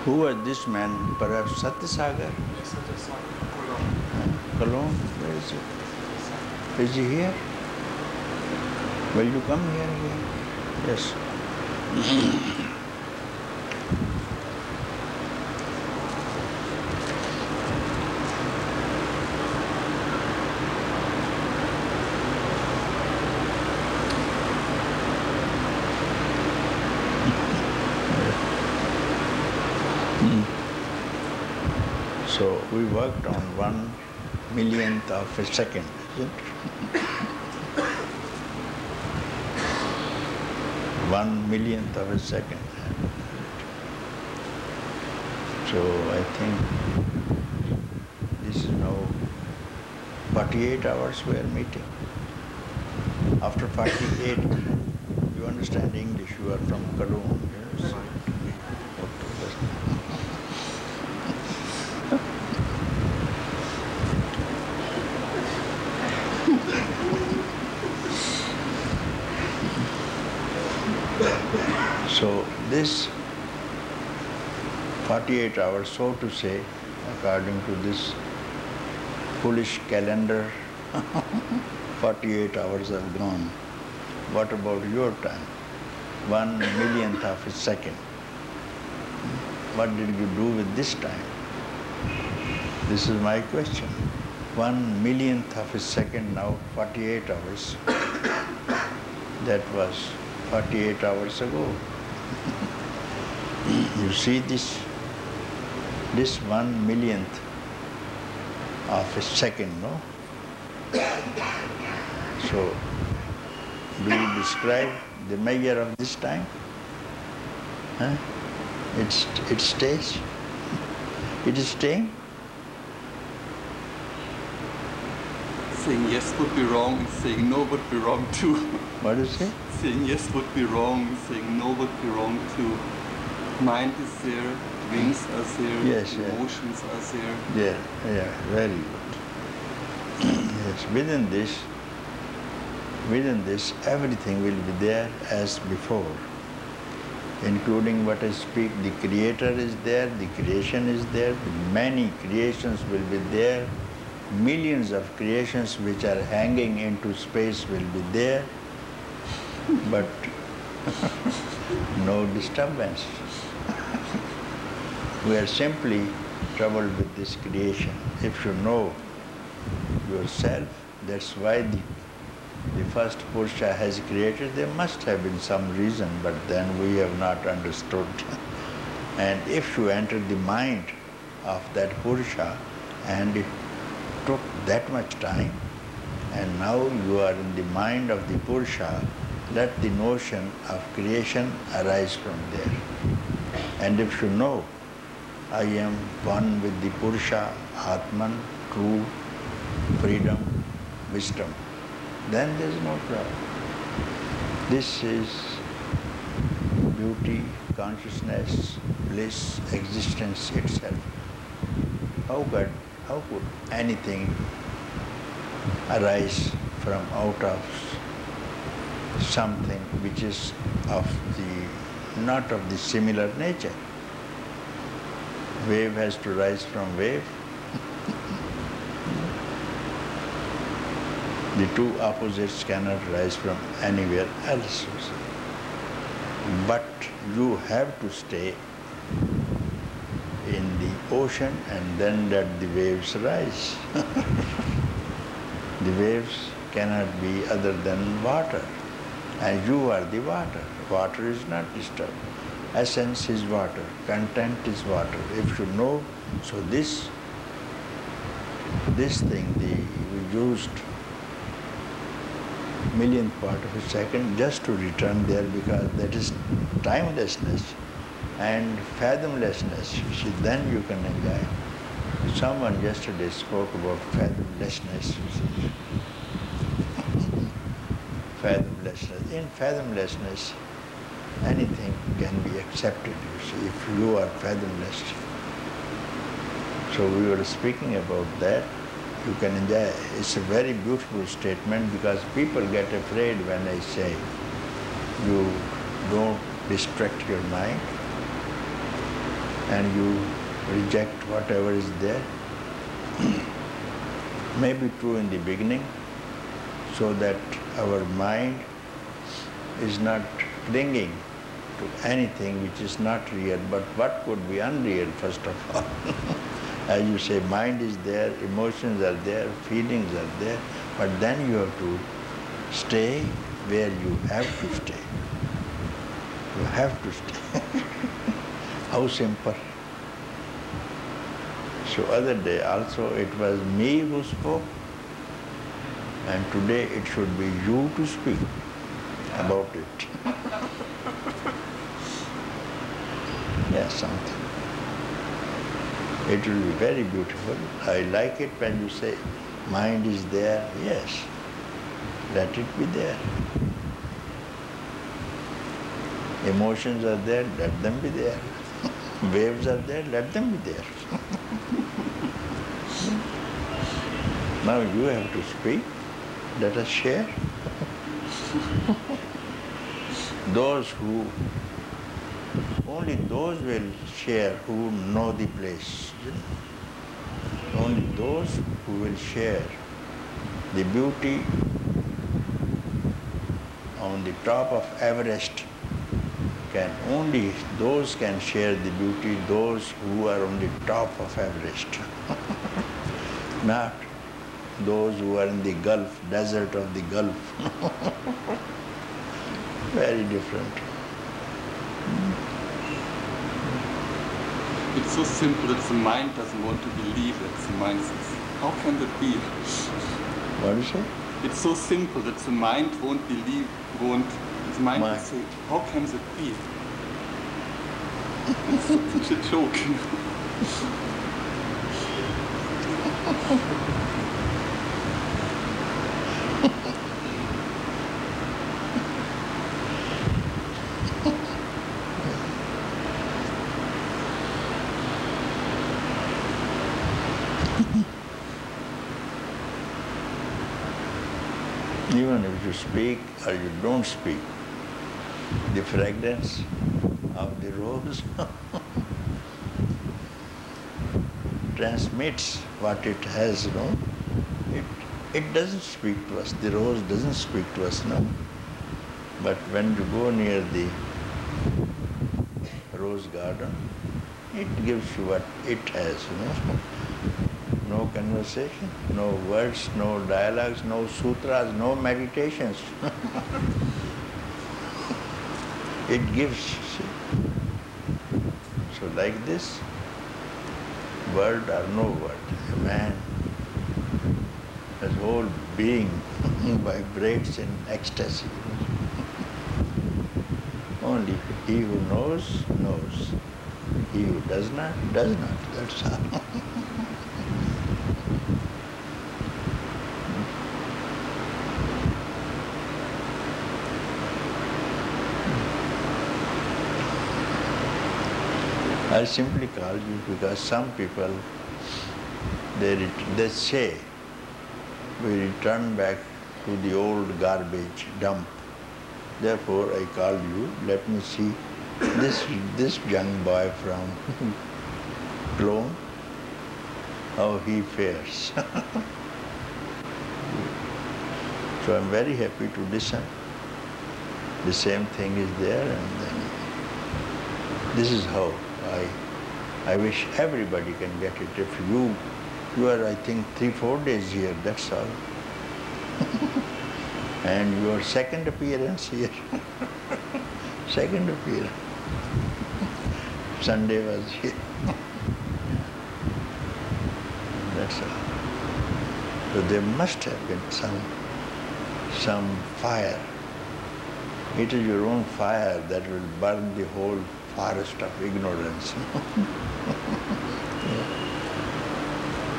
Who was this man? Perhaps Satsagar? Cologne? Where is it? Is he here? Will you come here again? Yes. So we worked on 1/1,000,000th of a second, isn't it? 1/1,000,000th of a second. So I think this is now 48 hours we are meeting. After 48, you understand English, you are from Cologne, yes? So this 48 hours, so to say, according to this foolish calendar, 48 hours have gone. What about your time? 1/1,000,000th of a second. What did you do with this time? This is my question. 1/1,000,000th of a second now, 48 hours. That was 48 hours ago. You see this 1/1,000,000th of a second, no? So, do you describe the measure of this time? Huh? It stays? It is staying? Saying yes would be wrong, and saying no would be wrong too. What do you say? Saying yes would be wrong, saying no would be wrong too. Mind is there, wings are there, Yes, emotions are there. Yeah, very good. Yes, within this, everything will be there as before, including what I speak. The Creator is there, the creation is there, many creations will be there, millions of creations which are hanging into space will be there, but no disturbance. We are simply troubled with this creation. If you know yourself, that's why the first Purusha has created. There must have been some reason, but then we have not understood. And if you enter the mind of that Purusha, and it took that much time, and now you are in the mind of the Purusha, let the notion of creation arise from there. And if you know, I am one with the Purusha, Atman, true freedom, wisdom, then there is no problem. This is beauty, consciousness, bliss, existence itself. How could anything arise from out of something which is not of the similar nature? Wave has to rise from wave. The two opposites cannot rise from anywhere else. But you have to stay in the ocean and then let the waves rise. The waves cannot be other than water, and you are the water. Water is not disturbed. Essence is water, content is water. If you know, so this thing, we used millionth part of a second just to return there, because that is timelessness and fathomlessness. You see, then you can enjoy. Someone yesterday spoke about fathomlessness. Fathomlessness. In fathomlessness, anything can be accepted, you see, if you are fathomless. So we were speaking about that. You can enjoy. It's a very beautiful statement, because people get afraid when I say you don't distract your mind. and you reject whatever is there. May be true in the beginning, so that our mind is not clinging to anything which is not real, but what could be unreal first of all. As you say, mind is there, emotions are there, feelings are there, but then you have to stay where you have to stay. You have to stay. How simple. So other day also it was me who spoke, and today it should be you to speak about it. Yes, something. It will be very beautiful. I like it when you say, mind is there. Yes, let it be there. Emotions are there, let them be there. Waves are there, let them be there. Now you have to speak, let us share. Only those will share who know the place. Only those who will share the beauty on the top of Everest only those can share the beauty, those who are on the top of Everest. Not those who are in the Gulf, desert of the Gulf. Very different. It's so simple that the mind doesn't want to believe it. The mind says, how can that be? What do you say? It's so simple that the mind won't believe, the mind will say, how can that be? It's such a joke. Even if you speak or you don't speak, the fragrance of the rose transmits what it has, It doesn't speak to us. The rose doesn't speak to us, no. But when you go near the rose garden, it gives you what it has, No conversation, no words, no dialogues, no sutras, no meditations. It gives, see. So like this, word or no word, a man, his whole being vibrates in ecstasy. Only he who knows, knows. He who does not, does not. That's all. I simply call you because some people, they say, we return back to the old garbage dump. Therefore, I call you, let me see this young boy from Clone, how he fares. So I'm very happy to listen. The same thing is there, and then this is how I wish everybody can get it. If you are, I think, 3-4 days here, that's all. And your second appearance here. Second appearance. Sunday was here. That's all. So there must have been some fire. It is your own fire that will burn the whole forest of ignorance.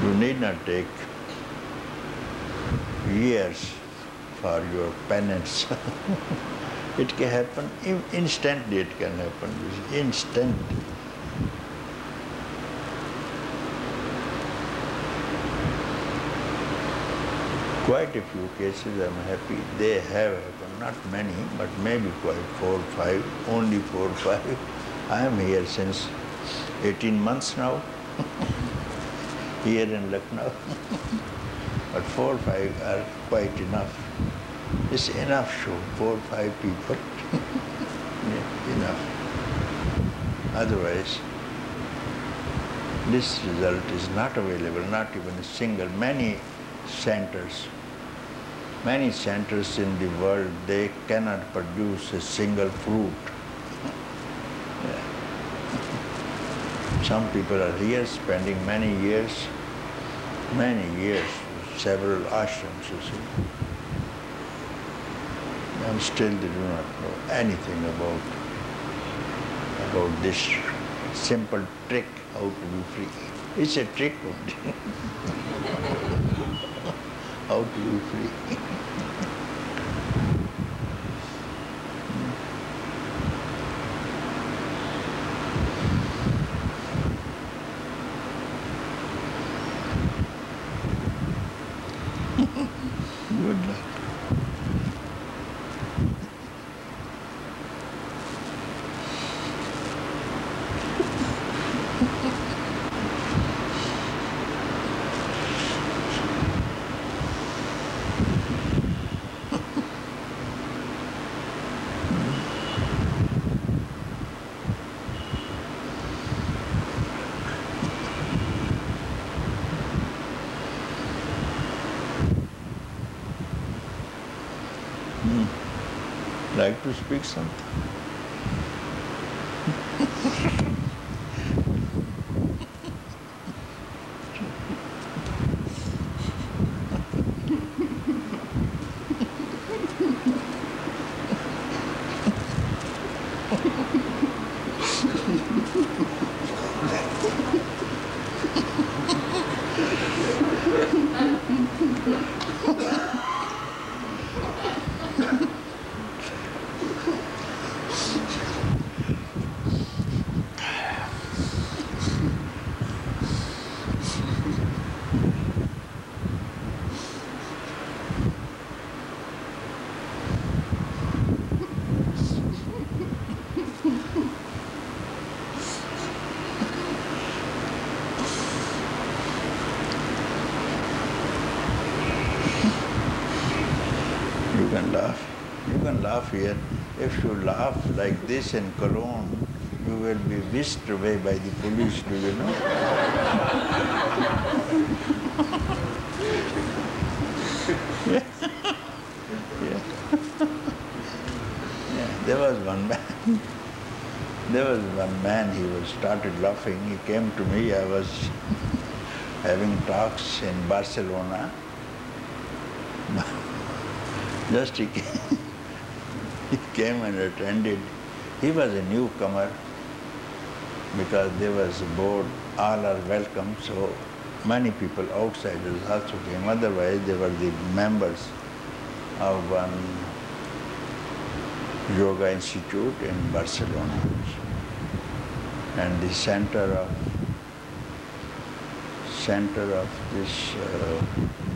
You need not take years for your penance. It can happen instantly. It can happen instant. Quite a few cases I'm happy they have happened. Not many, but maybe quite 4 or 5. Only 4 or 5. I am here since 18 months now here in Lucknow. But 4 or 5 are quite enough. It's enough show, 4 or 5 people. Yeah, enough. Otherwise, this result is not available, not even a single. Many centers in the world, they cannot produce a single fruit. Yeah. Some people are here spending many years, several ashrams, you see. And still they do not know anything about this simple trick how to be free. It's a trick only. How to be free. Good luck. Like to speak something? You can laugh here. If you laugh like this in Cologne, you will be whisked away by the police, do you know? Yeah. Yeah. Yeah. There was one man, he was started laughing. He came to me, I was having talks in Barcelona. Just he came and attended. He was a newcomer because there was a board, all are welcome, so many people, outsiders also came. Otherwise, they were the members of one yoga institute in Barcelona. And the center of this,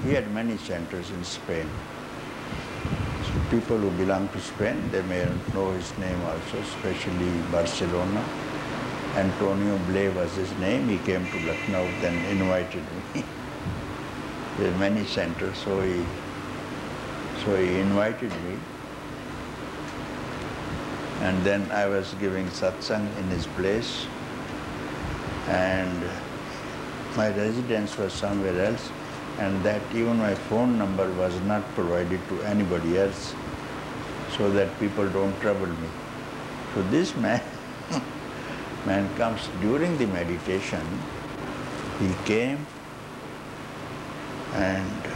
he had many centers in Spain. People who belong to Spain, they may know his name also, especially Barcelona. Antonio Blay was his name. He came to Lucknow, then invited me. There are many centers, so he invited me. And then I was giving satsang in his place, and my residence was somewhere else, and that even my phone number was not provided to anybody else, so that people don't trouble me. So this man comes during the meditation. He came and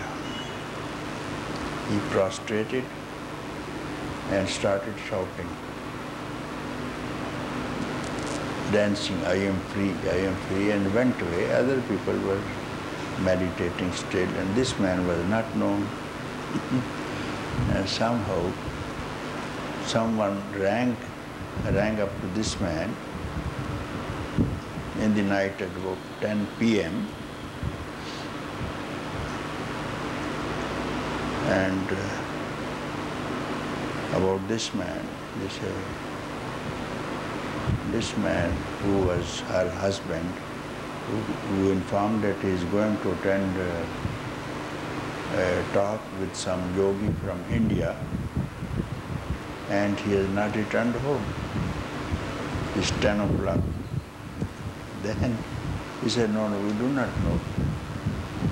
he prostrated and started shouting, dancing, I am free, and went away. Other people were meditating still, and this man was not known. And somehow someone rang up to this man in the night at about 10 p.m. and this man, who was her husband, who informed that he is going to attend a talk with some yogi from India, and he has not returned home. It's 10 o'clock. Then he said, no, we do not know.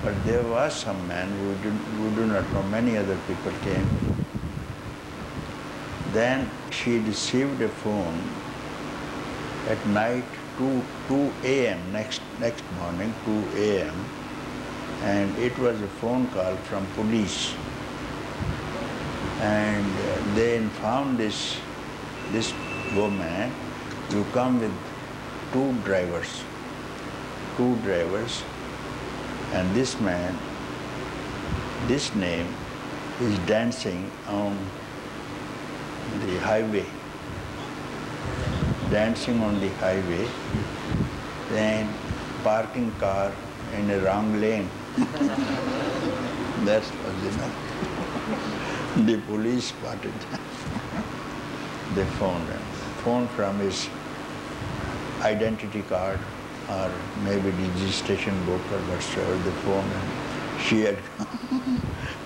But there was some man who do not know. Many other people came. Then she received a phone at night, 2 a.m., next morning, 2 a.m., and it was a phone call from police. And they informed this woman, you come with two drivers, and this man, this name, is dancing on the highway, then parking car in a wrong lane. That was enough. The police spotted him. They phoned him. Phoned from his identity card or maybe registration book or whatsoever. They phoned him.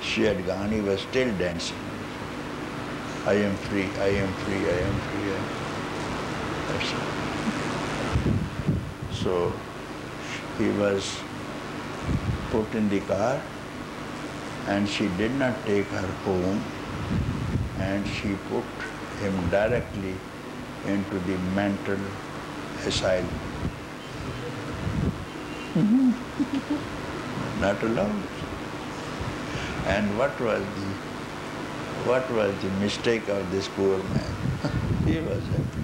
She had gone. He was still dancing. I am free, I am free, I am free. That's all. So he was put in the car, and she did not take her home, and she put him directly into the mental asylum. Not allowed. And what was the mistake of this poor man? He was happy.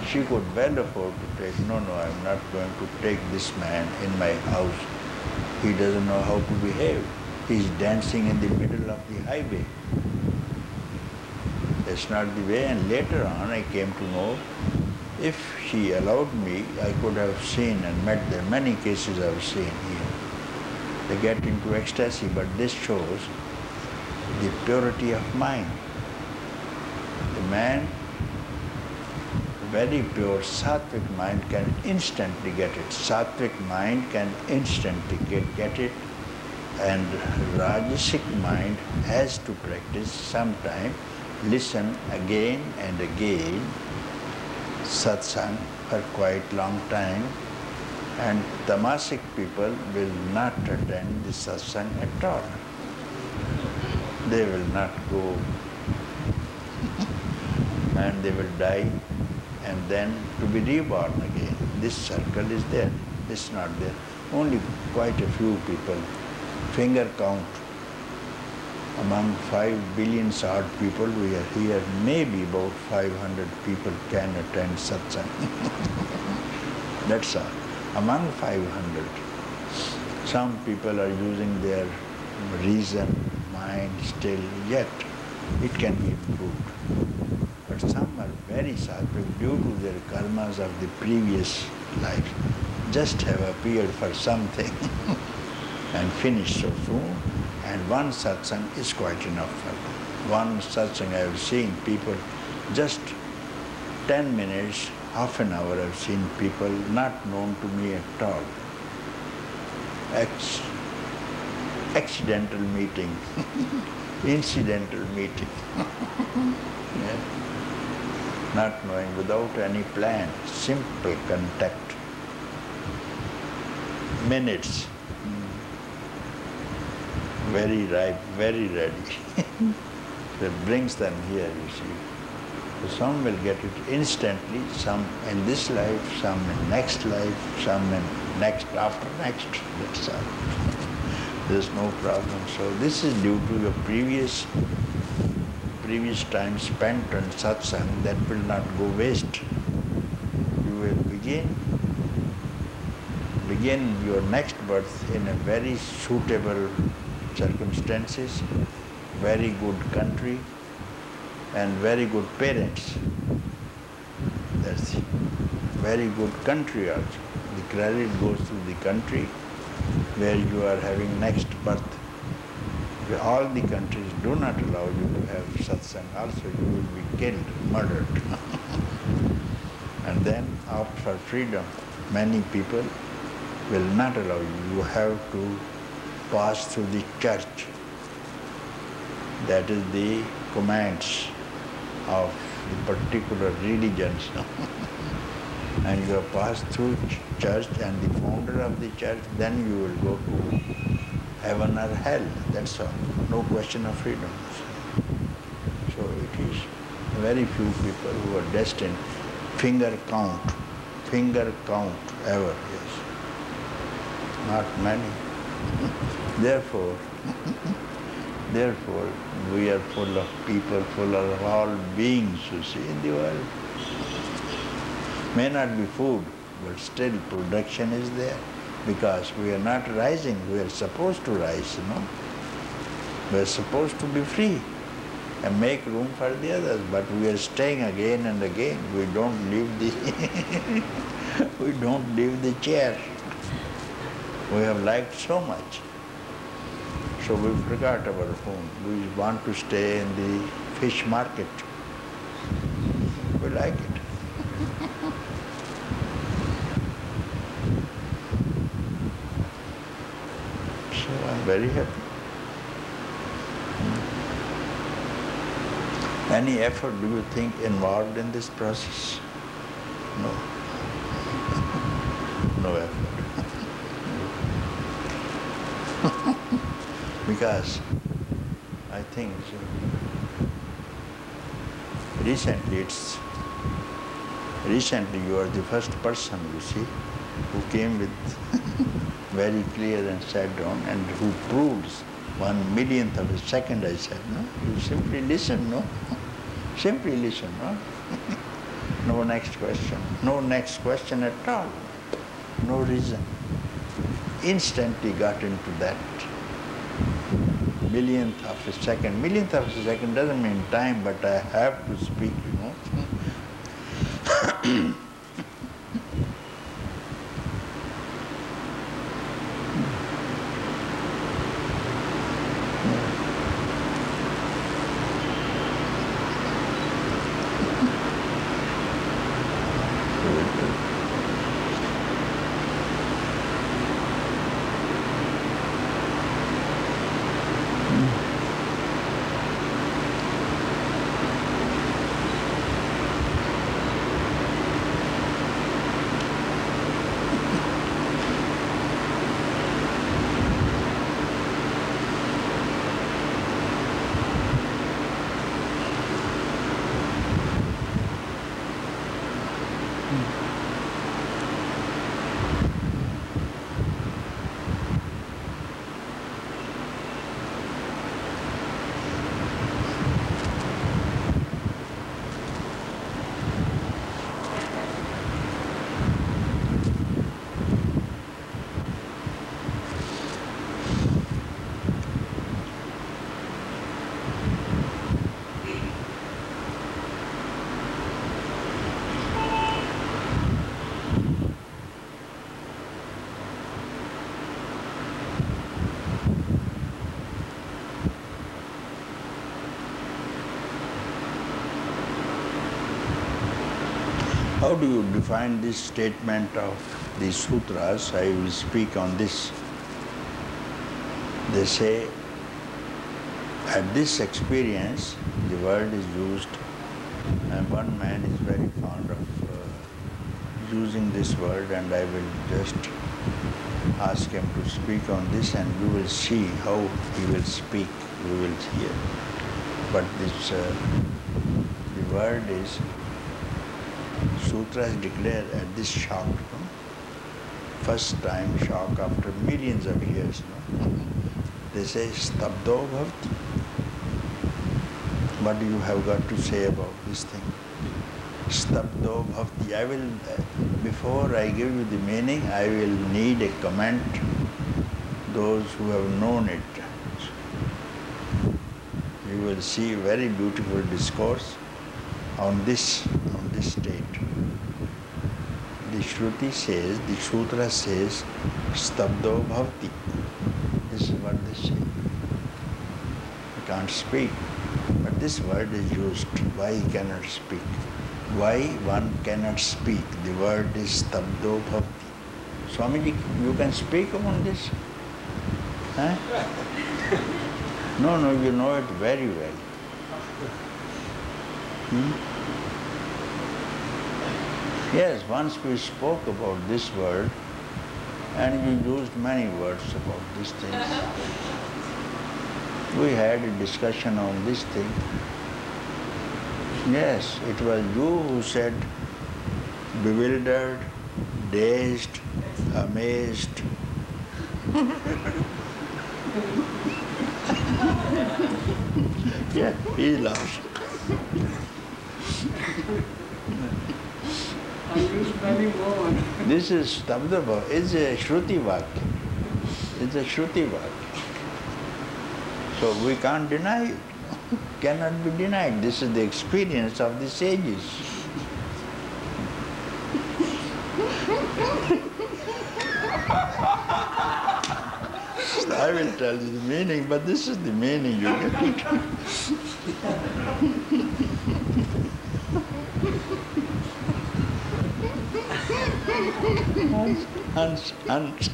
She could well afford to take, no, I'm not going to take this man in my house. He doesn't know how to behave. He's dancing in the middle of the highway. That's not the way. And later on I came to know, if she allowed me, I could have seen and met them. Many cases I've seen here. They get into ecstasy, but this shows the purity of mind. The man, very pure Satwik mind can instantly get it. Satwik mind can instantly get it, and Rajasic mind has to practice sometime, listen again and again, satsang for quite long time, and tamasic people will not attend the satsang at all. They will not go and they will die, and then to be reborn again. This circle is there, this is not there. Only quite a few people, finger count, among 5 billion odd people we are here, maybe about 500 people can attend satsang. That's all. Among 500, some people are using their reason, mind still, yet it can be improved. But some are very sattvic due to their karmas of the previous life, just have appeared for something and finished so soon, and one satsang is quite enough for them. One satsang I have seen people, just 10 minutes, half an hour I've seen people not known to me at all. Accidental meeting, incidental meeting. Yeah. Not knowing, without any plan, simple contact. Minutes. Very ripe, very ready. That brings them here, you see. So some will get it instantly, some in this life, some in next life, some in next after next. That's all. There's no problem. So this is due to your previous time spent on satsang that will not go waste. You will begin your next birth in a very suitable circumstances, very good country, and very good parents. That's it. Very good country also. The credit goes to the country where you are having next birth. All the countries do not allow you to have satsang. Also you will be killed, murdered. and then opt for freedom. Many people will not allow you. You have to pass through the church. That is the commands of the particular religions. And you have passed through church and the founder of the church, then you will go to heaven or hell. That's all. No question of freedom. So it is very few people who are destined. Finger count ever, yes. Not many. Therefore, we are full of people, full of all beings, you see, in the world. May not be food, but still production is there, because we are not rising. We are supposed to rise, We are supposed to be free and make room for the others, but we are staying again and again. We don't leave the chair. We have liked so much. So we forgot our home. We want to stay in the fish market. We like it. So I'm very happy. Any effort do you think involved in this process? No. No effort. Because I think recently you are the first person, you see, who came with very clear and sat down and who proves 1/1,000,000th of a second, I said, no? You simply listen, no? Simply listen, no? No next question. No next question at all. No reason. Instantly got into that. Millionth of a second. Millionth of a second doesn't mean time, but I have to speak, How do you define this statement of the Sutras? I will speak on this. They say, at this experience, the word is used, and one man is very fond of using this word, and I will just ask him to speak on this, and you will see how he will speak, you will hear. But this, the word is, Sutras declare at this shock, first time shock after millions of years, they say, Stabdho bhavati. What do you have got to say about this thing? Stabdho bhavati. I will, before I give you the meaning, I will need a comment, those who have known it. You will see very beautiful discourse on this state. The Shruti says, the Sutra says, Stabdho bhavati. This is what they say. I can't speak, but this word is used. Why he cannot speak? Why one cannot speak? The word is Stabdho bhavati. Swamiji, you can speak on this? Huh? No, you know it very well. Yes, once we spoke about this word and you used many words about these things. We had a discussion on this thing. Yes, it was you who said bewildered, dazed, amazed. Yeah, he laughs. I use many more. This is Stabdho, it's a Shruti Vakya. It's a Shruti Vakya. So we can't deny it. Cannot be denied. This is the experience of the sages. I will tell you the meaning, but this is the meaning, you get it. Hans. Hans.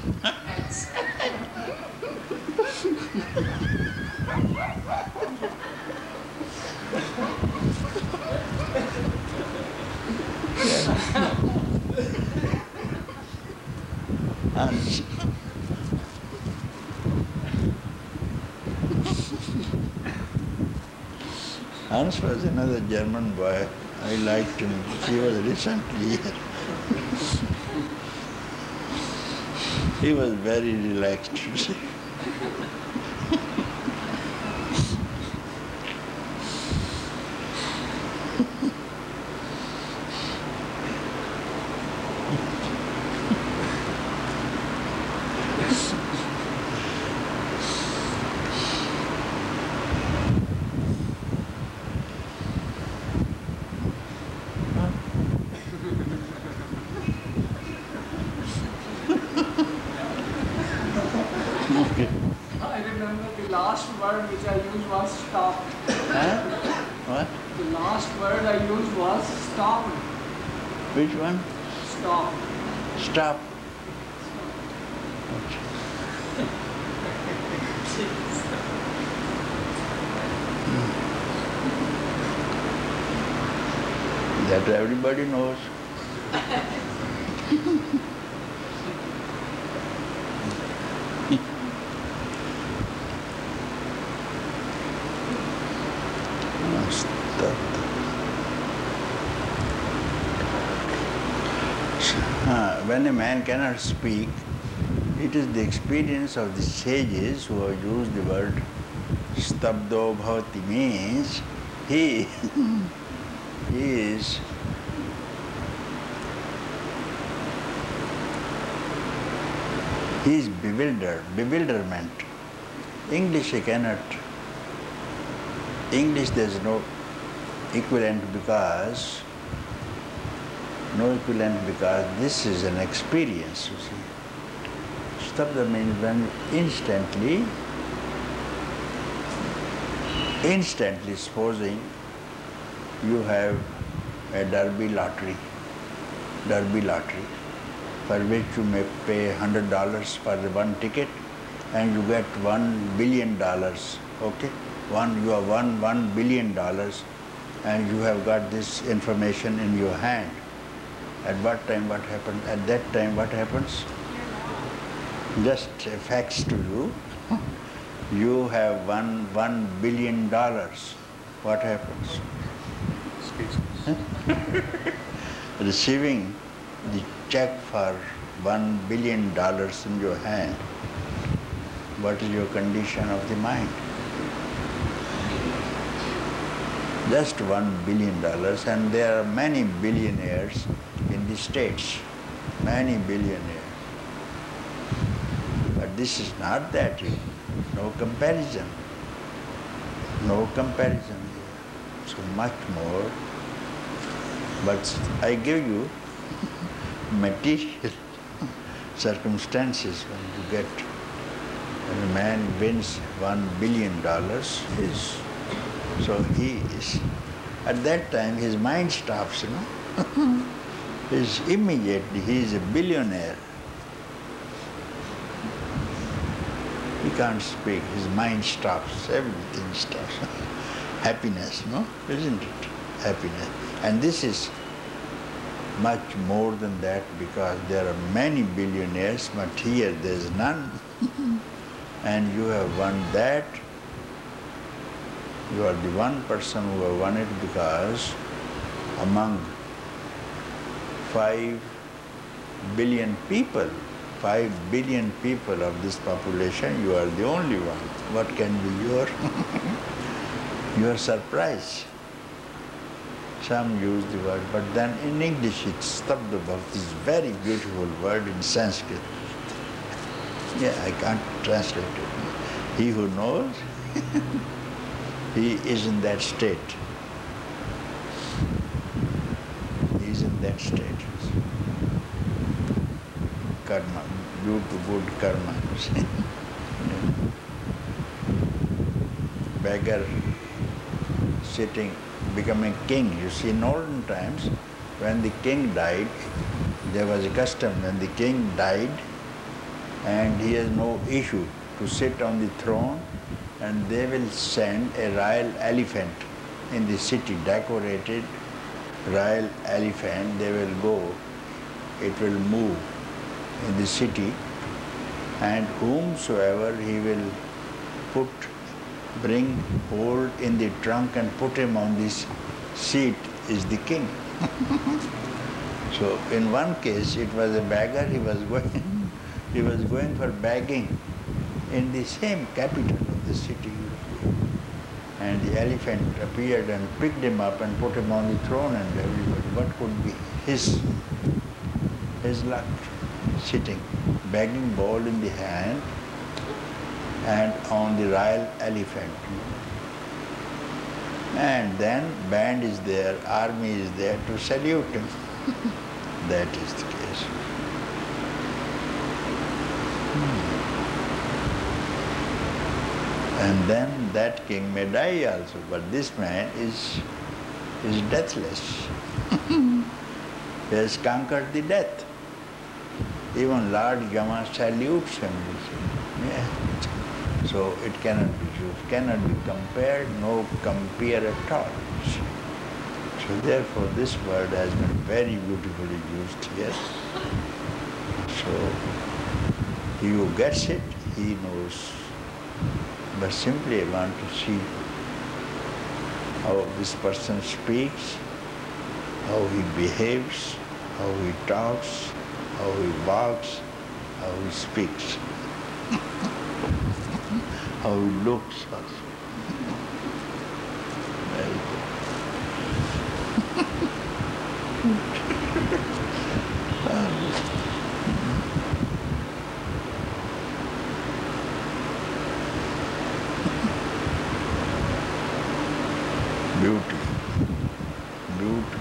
Hans was another German boy. I liked him. He was recently here. He was very relaxed, you see. I remember the last word which I used was stop. Huh? What? The last word I used was stop. Which one? Stop. Stop. That everybody knows. When a man cannot speak, it is the experience of the sages who have used the word Stabdho bhavati, means he is bewildered, bewilderment. English there is no equivalent because this is an experience, you see. Stabdha means when instantly supposing you have a derby lottery, for which you may pay $100 for the one ticket and you get $1 billion, okay? You have won $1 billion and you have got this information in your hand. At what time, what happens? At that time, what happens? Just facts to you. You have won $1 billion. What happens? Receiving the check for $1 billion in your hand. What is your condition of the mind? Just $1 billion, and there are many billionaires in the States, many billionaires. But this is not that, no comparison. No comparison here. So much more. But I give you material circumstances when a man wins $1 billion, so he is At that time his mind stops, Immediately he is a billionaire. He can't speak, his mind stops, everything stops. Happiness, no? Isn't it? Happiness. And this is much more than that because there are many billionaires, but here there is none. And you have won that. You are the one person who have won it because among 5 billion people, 5 billion people of this population, you are the only one. What can be your surprise? Some use the word, but then in English it's Stabdho, this very beautiful word in Sanskrit. Yeah, I can't translate it. He who knows, he is in that state. He is in that state. Karma, due to good karma, you see. Beggar sitting, becoming king. You see, in olden times, when the king died, there was a custom when the king died and he has no issue to sit on the throne, and they will send a royal elephant in the city, decorated royal elephant. They will go, it will move in the city, and whomsoever he will bring, hold in the trunk and put him on this seat is the king. So in one case it was a beggar, he was going for begging in the same capital of the city. And the elephant appeared and picked him up and put him on the throne, and everybody, what could be his luck? Sitting, begging bowl in the hand and on the royal elephant. And then band is there, army is there to salute him. That is the case. And then that king may die also, but this man is deathless. He has conquered the death. Even Lord Yama salutes him. Yeah. So it cannot be used, cannot be compared, no compare at all. So therefore this word has been very beautifully used here. So he who gets it, he knows. But simply I want to see how this person speaks, how he behaves, how he talks, how he walks, how he speaks, how he looks also. Very good. Beauty. Beauty.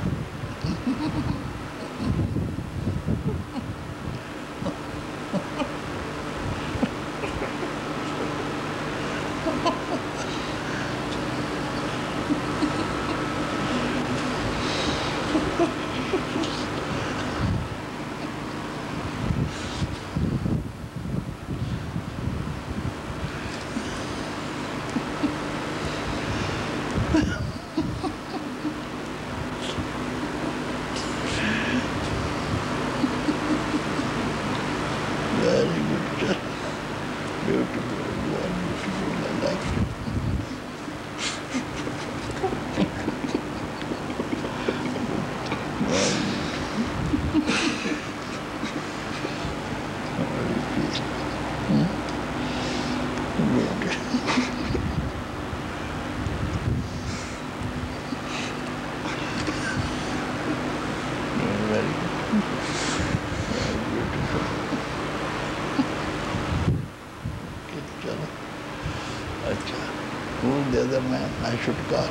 Who is the other man I should call?